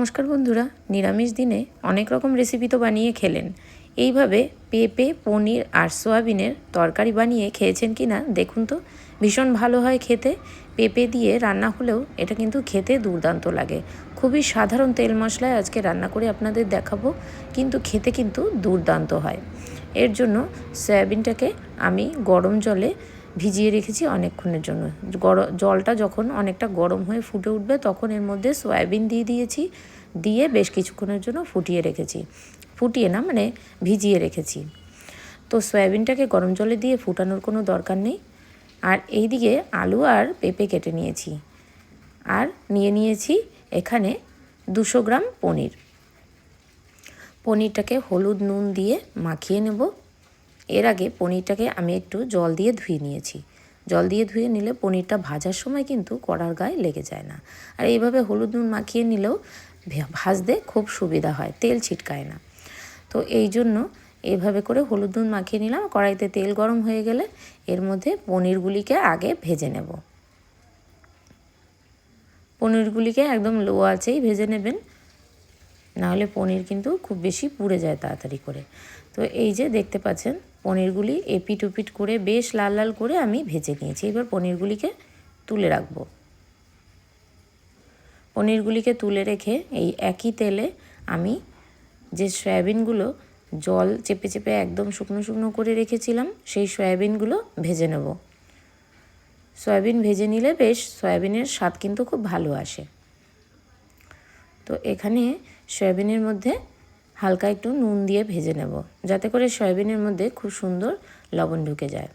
নমস্কার বন্ধুরা, নিরামিষ দিনে অনেক রকম রেসিপি তো বানিয়ে খেলেন। এইভাবে পেঁপে, পনির আর সয়াবিনের তরকারি বানিয়ে খেয়েছেন কি না দেখুন তো। ভীষণ ভালো হয় খেতে। পেঁপে দিয়ে রান্না হলেও এটা কিন্তু খেতে দুর্দান্ত লাগে। খুবই সাধারণ তেল মশলায় আজকে রান্না করে আপনাদের দেখাবো, কিন্তু খেতে কিন্তু দুর্দান্ত হয়। এর জন্য সয়াবিনটাকে আমি গরম জলে ভিজিয়ে রেখেছি অনেকক্ষণের জন্য। জলটা যখন অনেকটা গরম হয়ে ফুটে উঠবে তখন এর মধ্যে সয়াবিন দিয়ে দিয়েছি, দিয়ে বেশ কিছুক্ষণের জন্য ফুটিয়ে না মানে ভিজিয়ে রেখেছি। তো সয়াবিনটাকে গরম জলে দিয়ে ফুটানোর কোনো দরকার নেই। আর এইদিকে আলু আর পেঁপে কেটে নিয়েছি, আর নিয়েছি এখানে 200 গ্রাম পনির। পনিরটাকে হলুদ নুন দিয়ে মাখিয়ে নেব। এর আগে পনিরটাকে আমি একটু জল দিয়ে ধুয়ে নিয়েছি। জল দিয়ে ধুয়ে নিলে পনিরটা ভাজার সময় কিন্তু কড়ার গায়ে লেগে যায় না। আর এইভাবে হলুদ নুন মাখিয়ে নিলেও ভাজতে খুব সুবিধা হয়, তেল ছিটকায় না। তো এই জন্য এইভাবে করে হলুদ নুন মাখিয়ে নিলাম। কড়াইতে তেল গরম হয়ে গেলে এর মধ্যে পনিরগুলিকে আগে ভেজে নেব। পনিরগুলিকে একদম লো আঁচেই ভেজে নেবেন, নাহলে পনির কিন্তু খুব বেশি পুড়ে যায় তাড়াতাড়ি করে। তো এই যে দেখতে পাচ্ছেন পনিরগুলি এপিট ওপিট করে বেশ লাল লাল করে আমি ভেজে নিয়েছি। এবার পনিরগুলিকে তুলে রাখবো। পনিরগুলিকে তুলে রেখে এই একই তেলে আমি যে সয়াবিনগুলো জল চেপে চেপে একদম শুকনো শুকনো করে রেখেছিলাম সেই সয়াবিনগুলো ভেজে নেব। সয়াবিন ভেজে নিলে বেশ সয়াবিনের স্বাদ কিন্তু খুব ভালো আসে। তো এখানে সয়াবিনের মধ্যে হালকা একটু নুন দিয়ে ভেজে নেব, যাতে করে সয়াবিনের মধ্যে খুব সুন্দর লবণ ঢুকে যায়।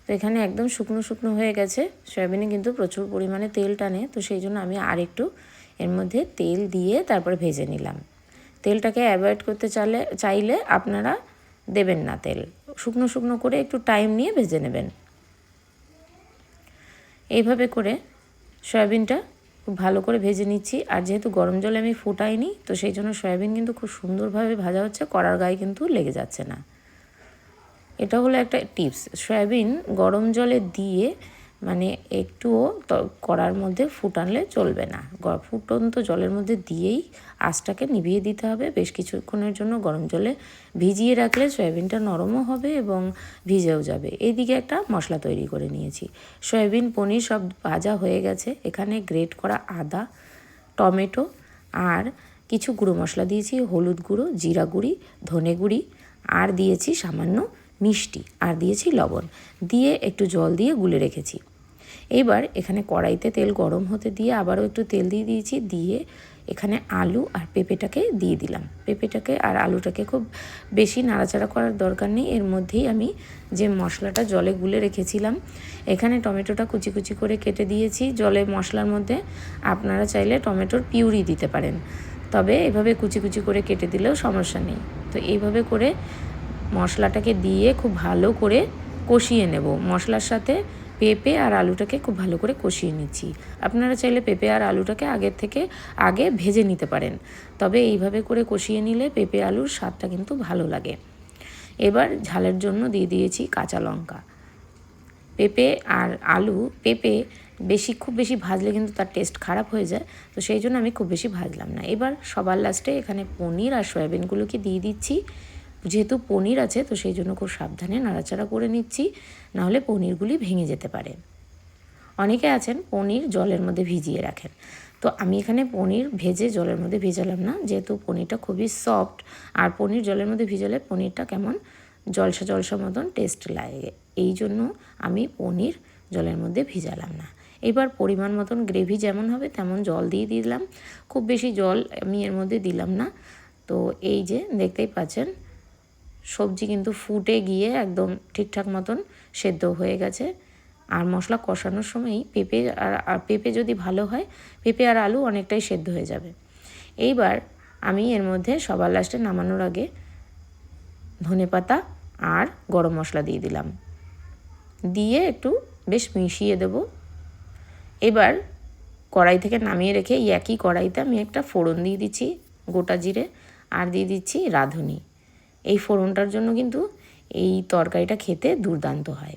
তো এখানে একদম শুকনো শুকনো হয়ে গেছে। সয়াবিনে কিন্তু প্রচুর পরিমাণে তেল টানে, তো সেই জন্য আমি আর একটু এর মধ্যে তেল দিয়ে তারপরে ভেজে নিলাম। তেলটাকে অ্যাভয়েড করতে চাইলে আপনারা দেবেন না তেল। শুকনো শুকনো করে একটু টাইম নিয়ে ভেজে নেবেন। এইভাবে করে সয়াবিনটা খুব ভালো করে ভেজে নিচ্ছি। আর যেহেতু গরম জলে আমি ফুটাইনি, তো সেই জন্য সয়াবিন কিন্তু খুব সুন্দরভাবে ভাজা হচ্ছে, কড়ার গায়ে কিন্তু লেগে যাচ্ছে না। এটা হলো একটা টিপস। সয়াবিন গরম জলে দিয়ে মানে একটুও কড়ার মধ্যে ফুটানলে চলবে না। ফুটন্ত জলের মধ্যে দিয়েই আঁচটাকে নিভিয়ে দিতে হবে। বেশ কিছুক্ষণের জন্য গরম জলে ভিজিয়ে রাখলে সয়াবিনটা নরমও হবে এবং ভিজেও যাবে। এইদিকে একটা মশলা তৈরি করে নিয়েছি। সয়াবিন পনির সব ভাজা হয়ে গেছে। এখানে গ্রেট করা আদা, টমেটো আর কিছু গুঁড়ো মশলা দিয়েছি, হলুদ গুঁড়ো, জিরা গুঁড়ি, ধনে গুঁড়ি, আর দিয়েছি সামান্য মিষ্টি, আর দিয়েছি লবণ, দিয়ে একটু জল দিয়ে গুলে রেখেছি। এইবার এখানে কড়াইতে তেল গরম হতে দিয়ে আবারও একটু তেল দিয়ে দিয়েছি, দিয়ে এখানে আলু আর পেঁপেটাকে দিয়ে দিলাম। পেঁপেটাকে আর আলুটাকে খুব বেশি নাড়াচাড়া করার দরকার নেই। এর মধ্যেই আমি যে মশলাটা জলে গুলে রেখেছিলাম, এখানে টমেটোটা কুচি কুচি করে কেটে দিয়েছি জলে মশলার মধ্যে। আপনারা চাইলে টমেটোর পিউরি দিতে পারেন, তবে এভাবে কুচি কুচি করে কেটে দিলেও সমস্যা নেই। তো এইভাবে করে মশলাটাকে দিয়ে খুব ভালো করে কষিয়ে নেব। মশলার সাথে পেঁপে আর আলুটাকে খুব ভালো করে কষিয়ে নিচ্ছি। আপনারা চাইলে পেঁপে আর আলুটাকে আগে ভেজে নিতে পারেন, তবে এইভাবে করে কষিয়ে নিলে পেঁপে আলুর স্বাদটা কিন্তু ভালো লাগে। এবার ঝালের জন্য দিয়ে দিয়েছি কাঁচা লঙ্কা। পেঁপে আর আলু, পেঁপে খুব বেশি ভাজলে কিন্তু তার টেস্ট খারাপ হয়ে যায়, তো সেই জন্য আমি খুব বেশি ভাজলাম না। এবার সবার লাস্টে এখানে পনির আর সয়াবিনগুলোকে দিয়ে দিচ্ছি। যেহেতু পনির আছে, তো সেই জন্য খুব সাবধানে নাড়াচাড়া করে নিচ্ছি, নাহলে পনিরগুলি ভেঙে যেতে পারে। অনেকে আছেন পনির জলের মধ্যে ভিজিয়ে রাখেন, তো আমি এখানে পনির ভেজে জলের মধ্যে ভেজালাম না, যেহেতু পনিরটা খুবই সফট। আর পনির জলের মধ্যে ভিজালে পনিরটা কেমন জলসা জলসা মতন টেস্ট লাগে, এই জন্য আমি পনির জলের মধ্যে ভিজালাম না। এবার পরিমাণ মতন গ্রেভি যেমন হবে তেমন জল দিয়ে দিলাম। খুব বেশি জল আমি এর মধ্যে দিলাম না। তো এই যে দেখতেই পাচ্ছেন সবজি কিন্তু ফুটে গিয়ে একদম ঠিকঠাক মতন সেদ্ধ হয়ে গেছে। আর মশলা কষানোর সময়ই পেঁপে যদি ভালো হয়, পেঁপে আর আলু অনেকটাই সেদ্ধ হয়ে যাবে। এইবার আমি এর মধ্যে সবার লাস্টে নামানোর আগে ধনেপাতা আর গরম মশলা দিয়ে দিলাম, দিয়ে একটু বেশ মিশিয়ে দেব। এবার কড়াই থেকে নামিয়ে রেখে এই একই কড়াইতে আমি একটা ফোড়ন দিয়ে দিচ্ছি, গোটা জিরে, আর দিয়ে দিচ্ছি রাঁধুনি। এই ফোড়নটার জন্য কিন্তু এই তরকারিটা খেতে দুর্দান্ত হয়।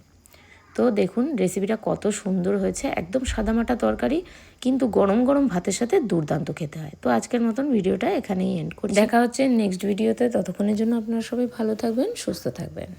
তো দেখুন রেসিপিটা কত সুন্দর হয়েছে, একদম সাদামাটা তরকারি, কিন্তু গরম গরম ভাতের সাথে দুর্দান্ত খেতে হয়। তো আজকের মতন ভিডিওটা এখানেই এন্ড করছি। দেখা হচ্ছে নেক্সট ভিডিওতে, ততক্ষণের জন্য আপনারা সবাই ভালো থাকবেন, সুস্থ থাকবেন।